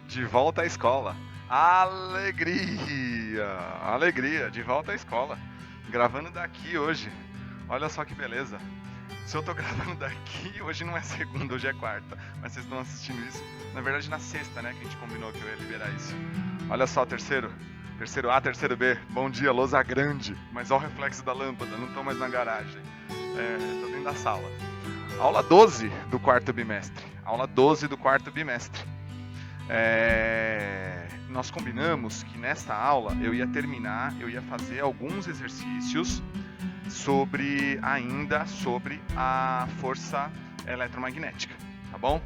De volta à escola. Alegria! Alegria, de volta à escola. Gravando daqui hoje. Olha só que beleza. Se eu tô gravando daqui, hoje não é segunda, hoje é quarta. Mas vocês estão assistindo isso, na verdade, na sexta, né? Que a gente combinou que eu ia liberar isso. Olha só, terceiro. Terceiro A, terceiro B. Bom dia, lousa grande. Mas olha o reflexo da lâmpada, não tô mais na garagem. Tô dentro da sala. Aula 12 do quarto bimestre. Aula 12 do quarto bimestre. Nós combinamos que nesta aula eu ia fazer alguns exercícios sobre a força eletromagnética, tá bom?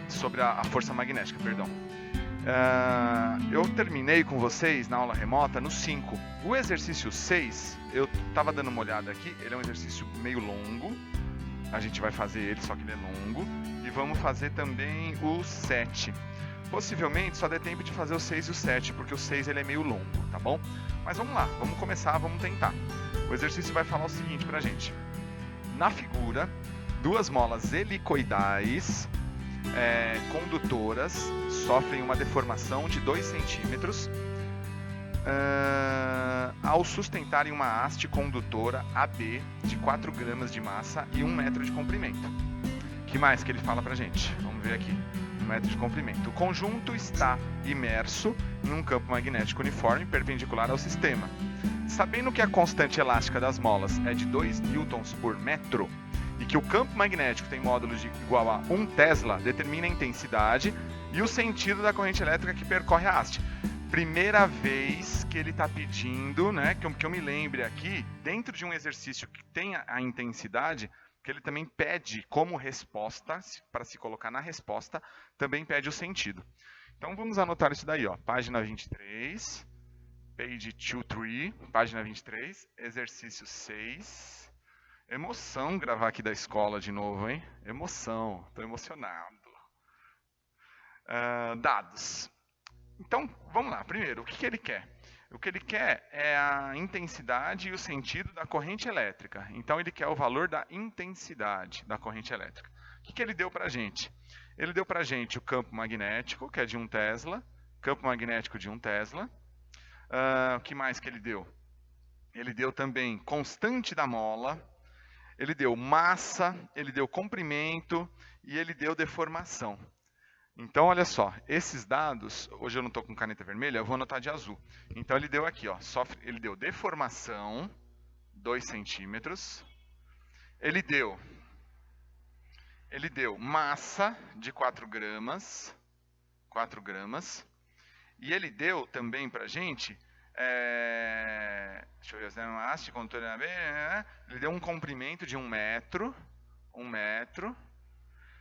Sobre a força magnética, perdão. Eu terminei com vocês na aula remota no 5. O exercício 6, eu estava dando uma olhada aqui, ele é um exercício meio longo, a gente vai fazer ele, só que ele é longo, e vamos fazer também o 7. Possivelmente só dê tempo de fazer o 6 e o 7, porque o 6 ele é meio longo, tá bom? Mas vamos lá, vamos começar, vamos tentar. O exercício vai falar o seguinte pra gente. Na figura, duas molas helicoidais condutoras sofrem uma deformação de 2 centímetros ao sustentarem uma haste condutora AB de 4 gramas de massa e 1 metro de comprimento. O que mais que ele fala pra gente? Vamos ver aqui. 1 metro de comprimento. O conjunto está imerso em um campo magnético uniforme perpendicular ao sistema. Sabendo que a constante elástica das molas é de 2 newtons por metro e que o campo magnético tem módulo igual a 1 Tesla, determina a intensidade e o sentido da corrente elétrica que percorre a haste. Primeira vez que ele está pedindo, né, que eu me lembre aqui, dentro de um exercício que tem a intensidade, que ele também pede como resposta, para se colocar na resposta, também pede o sentido. Então vamos anotar isso daí, ó, página 23, page 23, página 23, exercício 6. Emoção gravar aqui da escola de novo, hein? Emoção, estou emocionado. Dados. Então, vamos lá. Primeiro, o que ele quer? O que ele quer é a intensidade e o sentido da corrente elétrica. Então, ele quer o valor da intensidade da corrente elétrica. O que ele deu para a gente? Ele deu para a gente o campo magnético, que é de 1 Tesla. Campo magnético de 1 Tesla. O que mais que ele deu? Ele deu também constante da mola. Ele deu massa, ele deu comprimento e ele deu deformação. Então, olha só, esses dados, hoje eu não estou com caneta vermelha, eu vou anotar de azul. Então, ele deu aqui, ó, ele deu deformação, 2 centímetros. Ele deu massa de 4 gramas. E ele deu também pra gente, deixa eu ver, uma haste condutora, ele deu um comprimento de 1 metro. 1 metro.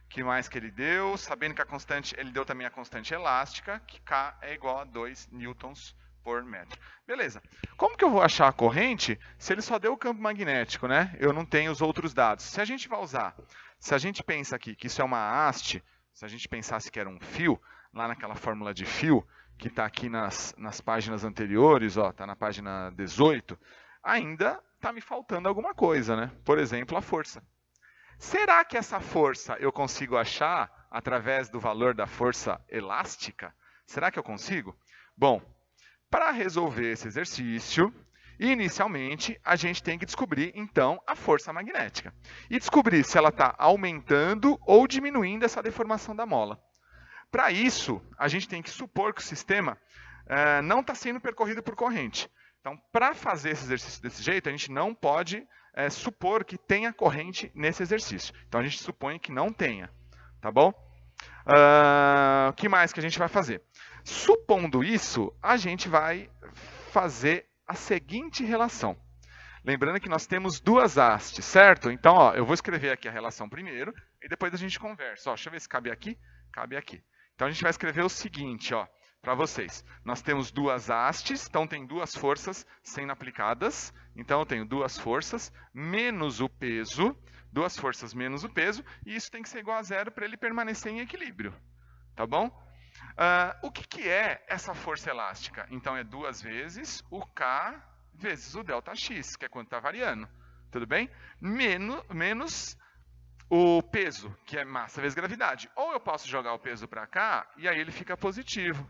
Que mais que ele deu? Sabendo que a constante, ele deu também a constante elástica, que K é igual a 2 newtons por metro. Beleza. Como que eu vou achar a corrente se ele só deu o campo magnético, né? Eu não tenho os outros dados. Se a gente vai usar, se a gente pensa aqui que isso é uma haste, se a gente pensasse que era um fio, lá naquela fórmula de fio, que está aqui nas páginas anteriores, ó, está na página 18, ainda está me faltando alguma coisa, né? Por exemplo, a força. Será que essa força eu consigo achar através do valor da força elástica? Será que eu consigo? Bom, para resolver esse exercício, inicialmente a gente tem que descobrir, então, a força magnética. E descobrir se ela está aumentando ou diminuindo essa deformação da mola. Para isso, a gente tem que supor que o sistema não está sendo percorrido por corrente. Então, para fazer esse exercício desse jeito, a gente não pode supor que tenha corrente nesse exercício. Então, a gente supõe que não tenha, tá bom? O que mais que a gente vai fazer? Supondo isso, a gente vai fazer a seguinte relação. Lembrando que nós temos duas hastes, certo? Então, ó, eu vou escrever aqui a relação primeiro e depois a gente conversa. Ó, deixa eu ver se cabe aqui. Cabe aqui. Então, a gente vai escrever o seguinte, ó, para vocês. Nós temos duas hastes, então tem duas forças sendo aplicadas. Então, eu tenho duas forças menos o peso, duas forças menos o peso, e isso tem que ser igual a zero para ele permanecer em equilíbrio. Tá bom? O que é essa força elástica? Então, é 2 vezes o K vezes o ΔX, que é quanto está variando. Tudo bem? Menos o peso, que é massa vezes gravidade. Ou eu posso jogar o peso para cá e aí ele fica positivo.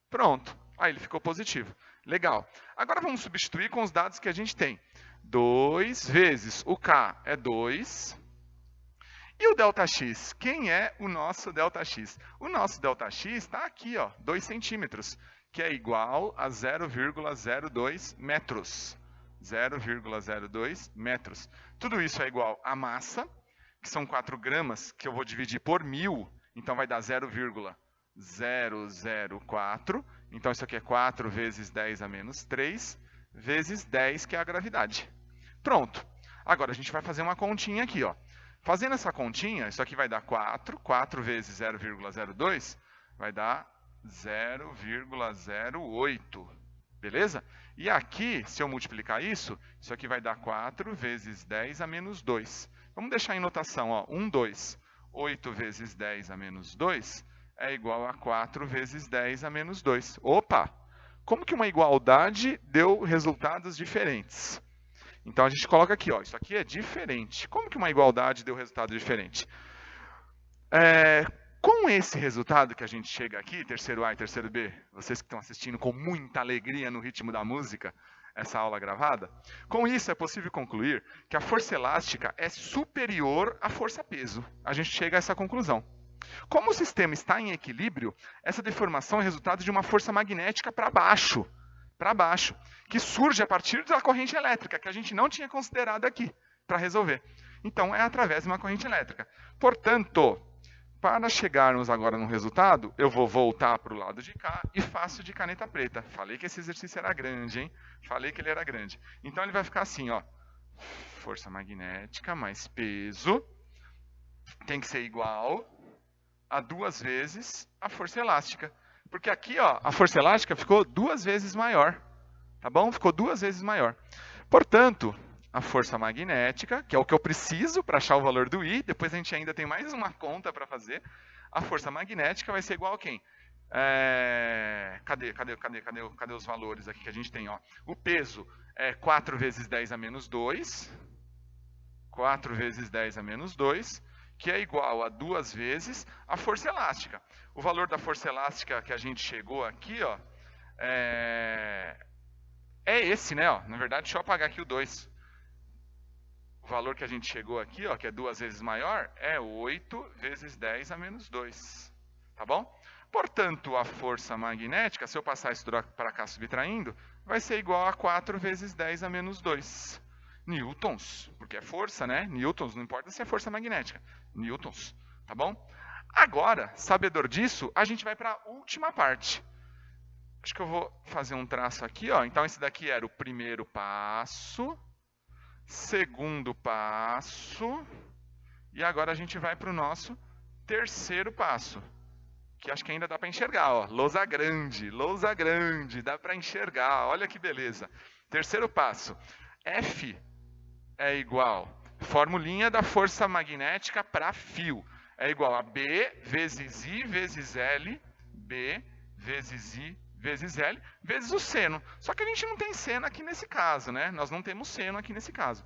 Pronto, aí ele ficou positivo. Legal. Agora vamos substituir com os dados que a gente tem. 2 vezes o K é 2. E o ΔX? Quem é o nosso ΔX? O nosso ΔX está aqui, ó, 2 centímetros, que é igual a 0,02 metros. 0,02 metros. Tudo isso é igual a massa, que são 4 gramas, que eu vou dividir por 1000, então vai dar 0,004. Então isso aqui é 4 vezes 10 a menos 3, vezes 10, que é a gravidade. Pronto. Agora a gente vai fazer uma continha aqui, ó. Fazendo essa continha, isso aqui vai dar 4. 4 vezes 0,02 vai dar 0,08. Beleza? E aqui, se eu multiplicar isso aqui vai dar 4 vezes 10 a menos 2. Vamos deixar em notação, ó, 1, 2. 8 vezes 10 a menos 2 é igual a 4 vezes 10 a menos 2. Opa! Como que uma igualdade deu resultados diferentes? Então a gente coloca aqui, ó, isso aqui é diferente. Como que uma igualdade deu resultado diferente? Com esse resultado que a gente chega aqui, terceiro A e terceiro B, vocês que estão assistindo com muita alegria no ritmo da música, essa aula gravada, com isso é possível concluir que a força elástica é superior à força-peso. A gente chega a essa conclusão. Como o sistema está em equilíbrio, essa deformação é resultado de uma força magnética para baixo, que surge a partir da corrente elétrica, que a gente não tinha considerado aqui para resolver. Então, é através de uma corrente elétrica. Portanto, para chegarmos agora no resultado, eu vou voltar para o lado de cá e faço de caneta preta. Falei que esse exercício era grande, hein? Falei que ele era grande. Então, ele vai ficar assim, ó. Força magnética mais peso tem que ser igual a 2 vezes a força elástica. Porque aqui, ó, a força elástica ficou 2 vezes maior. Tá bom? Ficou 2 vezes maior. Portanto, a força magnética, que é o que eu preciso para achar o valor do I, depois a gente ainda tem mais uma conta para fazer, a força magnética vai ser igual a quem? Cadê os valores aqui que a gente tem? Ó? O peso é 4 vezes 10 a menos 2, 4 vezes 10 a menos 2, que é igual a 2 vezes a força elástica. O valor da força elástica que a gente chegou aqui, ó, é esse, né? Ó. Na verdade, deixa eu apagar aqui o 2. O valor que a gente chegou aqui, ó, que é 2 vezes maior, é 8 vezes 10 a menos 2. Tá bom? Portanto, a força magnética, se eu passar isso para cá subtraindo, vai ser igual a 4 vezes 10 a menos 2. Newtons, porque é força, né? Newtons, não importa se é força magnética. Newtons, tá bom? Agora, sabedor disso, a gente vai para a última parte. Acho que eu vou fazer um traço aqui, ó. Então, esse daqui era o primeiro passo, segundo passo, e agora a gente vai para o nosso terceiro passo, que acho que ainda dá para enxergar, ó. Lousa grande, dá para enxergar, olha que beleza. Terceiro passo, F é igual, formulinha da força magnética para fio, é igual a B vezes I vezes L, B vezes I vezes L, vezes o seno. Só que a gente não tem seno aqui nesse caso, né? Nós não temos seno aqui nesse caso.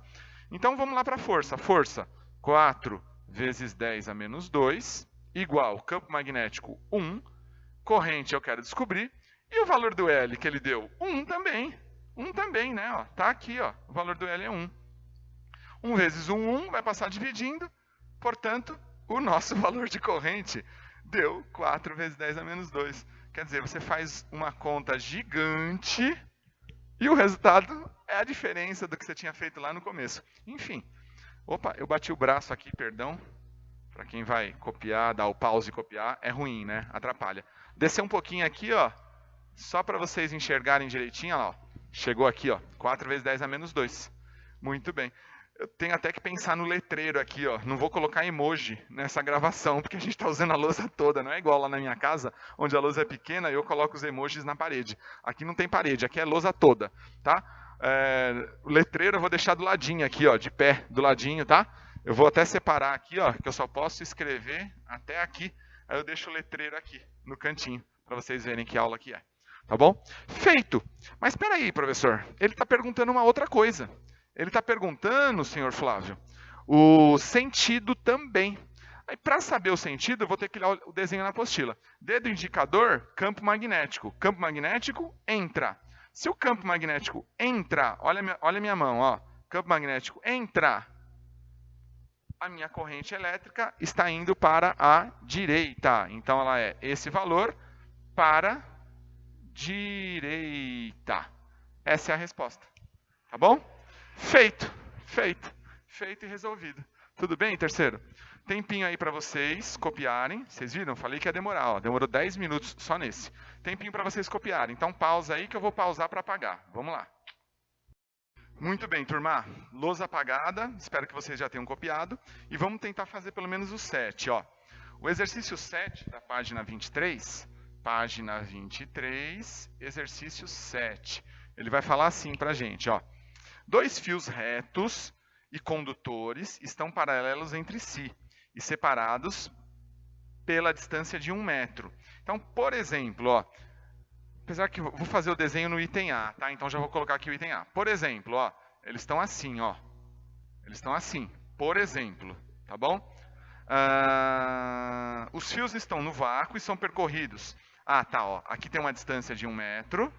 Então, vamos lá para a força. Força, 4 vezes 10 a menos 2, igual campo magnético 1, corrente eu quero descobrir, e o valor do L que ele deu? 1 também. 1 também, né? Ó, tá aqui, ó, o valor do L é 1. 1 vezes 1 vai passar dividindo, portanto, o nosso valor de corrente deu 4 vezes 10 a menos 2. Quer dizer, você faz uma conta gigante e o resultado é a diferença do que você tinha feito lá no começo. Enfim. Opa, eu bati o braço aqui, perdão. Para quem vai copiar, dar o pause e copiar, é ruim, né? Atrapalha. Descer um pouquinho aqui, ó. Só para vocês enxergarem direitinho, ó. Chegou aqui, ó. 4 vezes 10 a menos 2. Muito bem. Eu tenho até que pensar no letreiro aqui, ó. Não vou colocar emoji nessa gravação, porque a gente está usando a lousa toda. Não é igual lá na minha casa, onde a lousa é pequena e eu coloco os emojis na parede. Aqui não tem parede, aqui é lousa toda, tá? O letreiro eu vou deixar do ladinho aqui, ó, de pé, do ladinho, tá? Eu vou até separar aqui, ó, que eu só posso escrever até aqui. Aí eu deixo o letreiro aqui, no cantinho, para vocês verem que aula que é. Tá bom? Feito! Mas espera aí, professor. Ele está perguntando uma outra coisa. Ele está perguntando, senhor Flávio, O sentido também. Aí, para saber o sentido, eu vou ter que olhar o desenho na apostila. Dedo indicador, campo magnético. Campo magnético, entra. Se o campo magnético entra, olha a minha mão, ó. Campo magnético entra, a minha corrente elétrica está indo para a direita. Então, ela é esse valor para direita. Essa é a resposta. Tá bom? Feito, feito, feito e resolvido. Tudo bem, terceiro? Tempinho aí para vocês copiarem. Vocês viram? Falei que ia demorar. Ó. Demorou 10 minutos só nesse. Tempinho para vocês copiarem. Então pausa aí que eu vou pausar para apagar. Vamos lá. Muito bem, turma. Lousa apagada. Espero que vocês já tenham copiado. E vamos tentar fazer pelo menos o 7. Ó. O exercício 7 da página 23. Página 23, exercício 7. Ele vai falar assim para a gente. Ó. 2 fios retos e condutores estão paralelos entre si e separados pela distância de 1 metro. Então, por exemplo, ó, apesar que vou fazer o desenho no item A, tá? Então já vou colocar aqui o item A. Por exemplo, ó, eles estão assim, ó. Eles estão assim, por exemplo, tá bom? Os fios estão no vácuo e são percorridos. Ah, tá, ó. Aqui tem uma distância de 1 metro.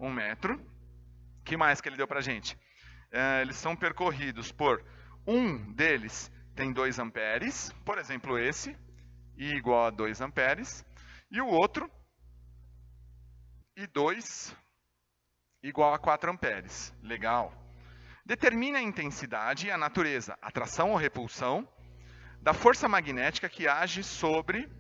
1 metro. O que mais que ele deu pra gente? Eles são percorridos por um deles tem 2 amperes, por exemplo esse, I igual a 2 amperes, e o outro, I2 igual a 4 amperes. Legal. Determine a intensidade e a natureza, atração ou repulsão, da força magnética que age sobre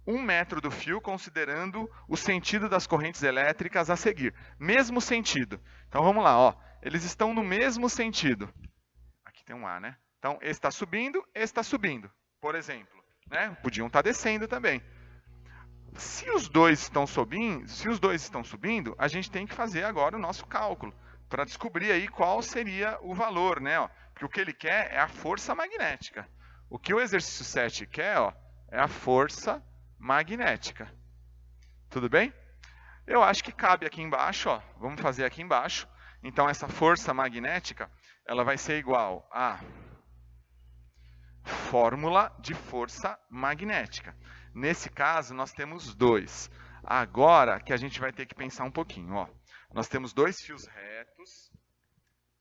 1 metro do fio, considerando o sentido das correntes elétricas a seguir. Mesmo sentido. Então vamos lá, ó. Eles estão no mesmo sentido. Aqui tem um A, né? Então, esse está subindo, esse está subindo, por exemplo. Né? Podiam estar descendo também. Se os dois estão subindo, a gente tem que fazer agora o nosso cálculo para descobrir aí qual seria o valor, né? Ó, porque o que ele quer é a força magnética. O que o exercício 7 quer, ó, é a força magnética. Tudo bem? Eu acho que cabe aqui embaixo, ó. Vamos fazer aqui embaixo. Então, essa força magnética, ela vai ser igual a fórmula de força magnética. Nesse caso, nós temos 2. Agora que a gente vai ter que pensar um pouquinho. Ó. Nós temos 2 fios retos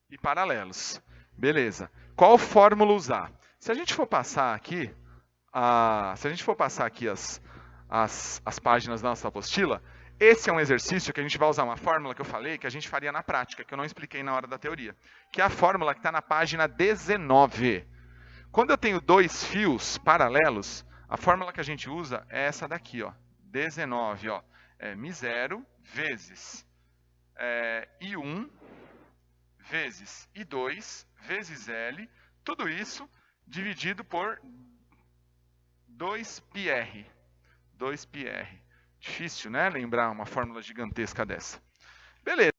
e paralelos. Beleza. Qual fórmula usar? Se a gente for passar aqui, as páginas da nossa apostila, esse é um exercício que a gente vai usar uma fórmula que eu falei, que a gente faria na prática, que eu não expliquei na hora da teoria, que é a fórmula que está na página 19. Quando eu tenho 2 fios paralelos, a fórmula que a gente usa é essa daqui, ó, 19, ó, é μ0 vezes I1 vezes I2 vezes L, tudo isso dividido por 2πr. 2πr. Difícil, né? Lembrar uma fórmula gigantesca dessa. Beleza.